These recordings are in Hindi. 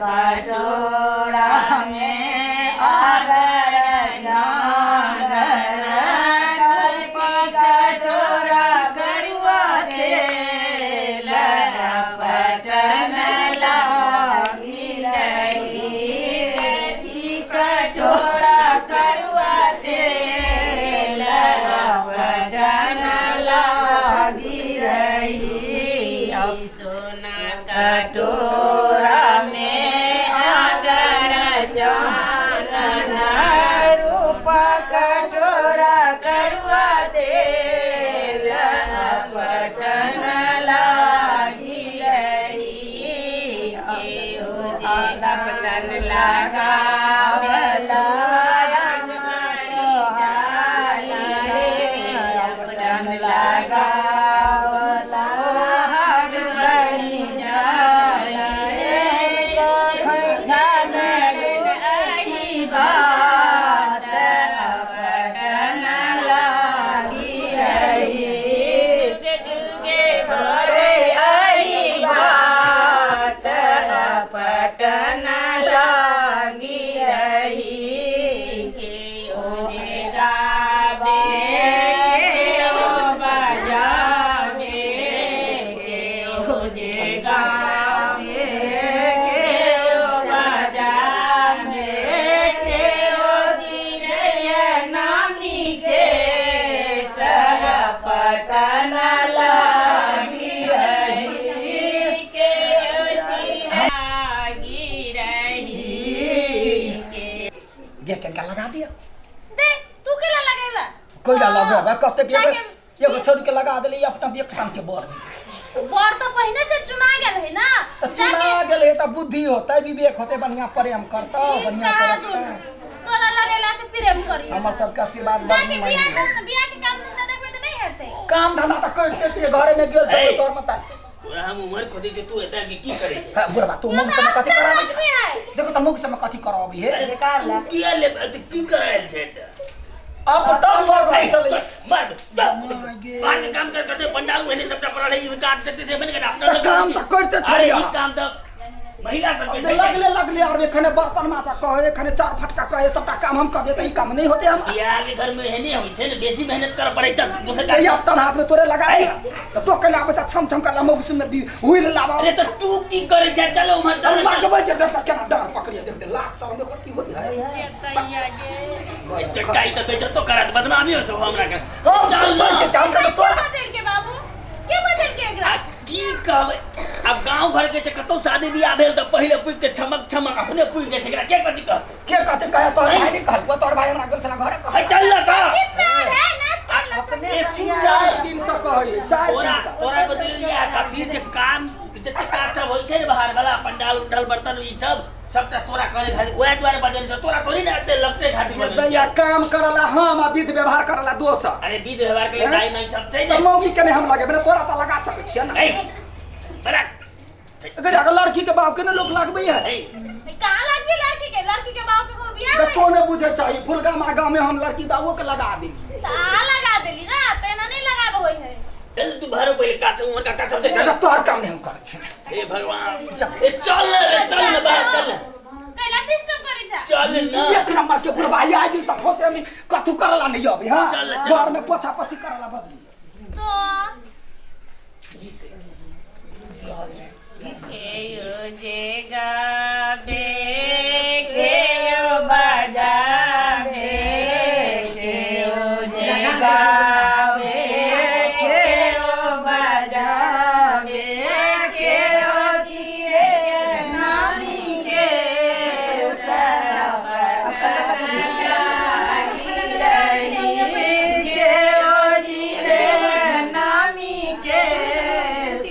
कटोरा में आगर कटोरा करुआ तेल पटन लागी रही कटोरा करुआ तेल पटन लागी रही सोना कटोरा कटोरा करुआ तेल पटन लागी रही पटन लगावला पटन लगावला बनी लगा दिया दे तू केला लगाइबा कोई ना लगाबा कब तक एगो छोड़ के लगा देली अपना एक शाम के बर तो पहिने से चुना गेल है ना तो चुना गेल है त बुद्धि होता विवेक होते बढ़िया प्रेम करता बढ़िया से रखता तोरा लगेला से प्रेम करी हमर सब का आशीर्वाद जाके बियाह के काम धंधा देखबे त नहीं हेतै काम धंधा त करते छिए घरे में गेल छ तोर मत तोरा हम उमर खोदी जे तू एता की करे छे बुढ़वा तू मुंह से कथि कराबै छ देखो त मुंह से कथि कराबै हे बेकार ला किया ले की करायल छे अब तो टल मार चले मार बात काम करते पंडाल महीने सबटा पड़ा रही काट देते से मैंने कहा अपना काम त करते छ अरे ई काम त महिला सब के लगले और एखने बर्तन माचा कहे एखने चार फटका कहे सबटा काम हम कर देते ई काम नहीं होते हम बियाह के घर में है नहीं होई छे ने बेसी मेहनत कर पड़ै छ दूसरे का ये अपना हाथ में तोरे लगा दिया तो तो कला बच्चा छम छम करला मौसम में भी हुई लावा अरे तो तू की करे छे चलो उमर चल लगबै जे देख केना डर पकड़िए देख दे लाख साल में होती होती है चटाई तो बेटा तो करत बदनामी हो सब हमरा के चल जाओ तो क्या बदल के बाबू के बदल के एकरा की कहबै अब गांव घर के कतो शादी बियाह भेल त पहिले पुइ के छमक छमक अपने पुइ के छकरा के कथि कह के कहते कहे तोर भाई नहीं कहल तोर भाई हमरा गेल छला घरे कह चल ना का कितना है नाच कर अपने सुनसा दिन से कहे चार तोरा तोरा बदल लिया खातिर जे काम जते काज सब होय छे बाहर वाला पंडाल उंडाल बर्तन ई सब सबटा तोरा करे खातिर ओए द्वारे बदल छ तोरा थोड़ी ना आते लगते खातिर भैया काम करला हम आ विध व्यवहार करला दोसर अरे विध व्यवहार के लिए दाई नहीं सब चाहिए तो मौगी के नहीं हम लगे बिना तोरा त लगा सकै छियै ना बड़ा अगर अगर लड़की के बाप के ना लोग लगबै है कहां लगबे लड़की के बाप के को बियाह तो तोने बुझे चाहिए फुलगामा गांव में हम लड़की बाबू के लगा दी ता लगा देली ना तेना नहीं लगाब होई है चल तू भरो पहले काचा उमर का काचा देख तो तोहर काम नहीं हम करे छी हे भगवान ए चल ना बाहर चल कैला डिस्टर्ब करी छ चल ना एक नंबर के बुढ़वाई आज तक होते में कथु करला नहीं अबे हां चल घर में पोछा पोछी करला बदली तो जे गाबे के बजा बे के जे गावे के बजा बे के जीरे नानी के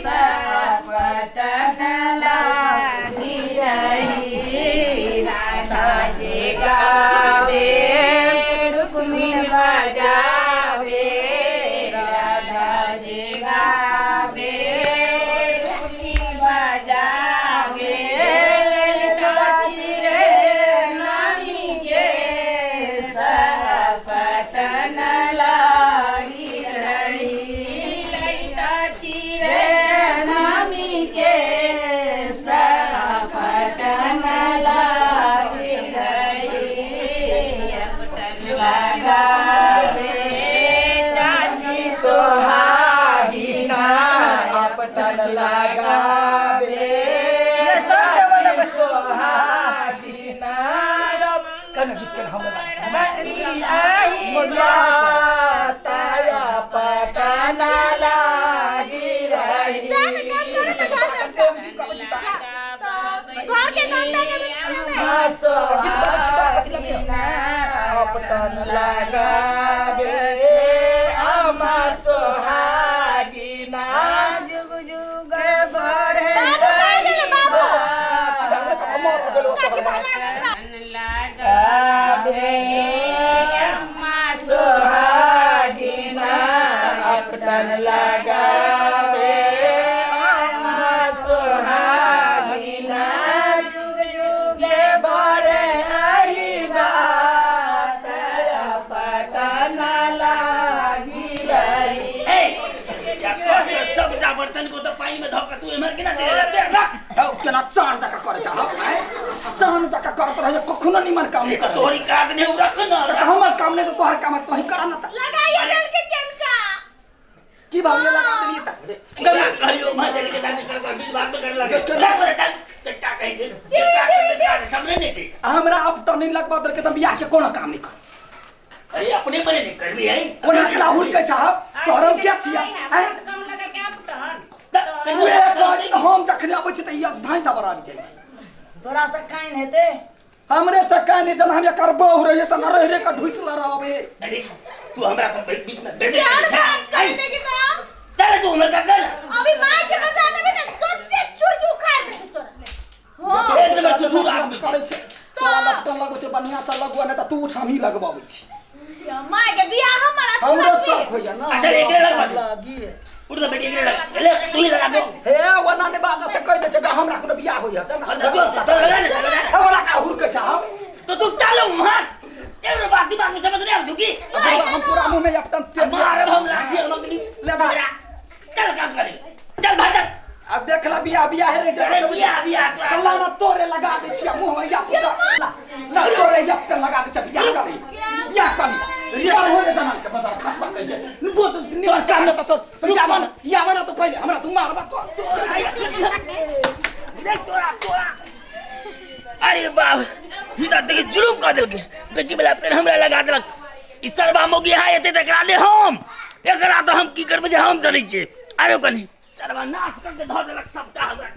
सब पटन लागी कहना गीत के हम लगा ताया पटना लागी रही घर के नंदा के पटन लगावे अमर सोहागिना जुग जुग बढ़े सोहागिना पटन लगावे अमर सोहागिना जुग जुग बढ़े आई बात पटन लागी रही सबटा बर्तन को तो पानी में धोकर तू एमर के ना दे केना चार जका करे छ चार जका करत रहे कखनो निमन काम नहीं कर तोरी काट ने रख ना हमर काम नहीं तो तोहर काम तो ही करा ना त लगाइए डर के केनका की भागले लगा देली त गला कहियो मारे के दादी कर बीच भाग में कर लगे चट्टा कह दे चट्टा सामने नहीं थी हमरा अब तो नहीं लगवा दर के त बियाह के कोनो काम नहीं कर अरे अपने बने नहीं कर भी है ओना के राहुल के साहब तोहरम क्या छिया कम लगा के पटन हम जखने आबै छी त ई धान त बराबर जाइ तोरा से काइन हेते हमरे से काने जन हम करबो हो रहे त न रहे का ढुसला रहबे अरे तू हमरा सब बीच में बैठ यार बात करने की तो तेरे तू हमर का कर अभी मां के मजा आने में सबसे चुरचू खा दे तोरा हां एक नंबर तू दूर आदमी करे छै तोरा लपटन लगो छै बढ़िया से लगवा न त तू उठ हम ही लगबाबै छी मां के बियाह हमारा हमरो शौक होया ना अच्छा एक लगवा दे लागी उड़ तो बेटी एक लगा ले तू ही लगा दे हे वना ने बात से कह दे छै हमरा कोनो बियाह होया से तो लगा ले हमरा का हुर के चाहब तो तू चलो मार एक बात दिमाग में समझ नहीं आ चुकी हम पूरा मुंह में लपटन मार हम लाठी हम अगली ले बा चल काम करे चल भाग चल अब देखला बियाह रे अरे बिया कल्ला ना तोरे लगा दे छिया मुंह में या पुका ना तोरे या के लगा दे छिया बियाह करी रिया हो जे जमान के बाजार खसबा कह जे वो तो निमन काम न तो या मन तो पहले हमरा तू मारबा तो देख तोरा अरे बाप हिदा देख जुलूम कर देलके बेटी वाला पेन हमरा लगा देलक ई सरबा मोगी हाय एते तकरा ले हम एकरा तो हम की करबे जे हम जनै छी आरो कनी सरबा नाच करके धऽ देलक सबटा हमरा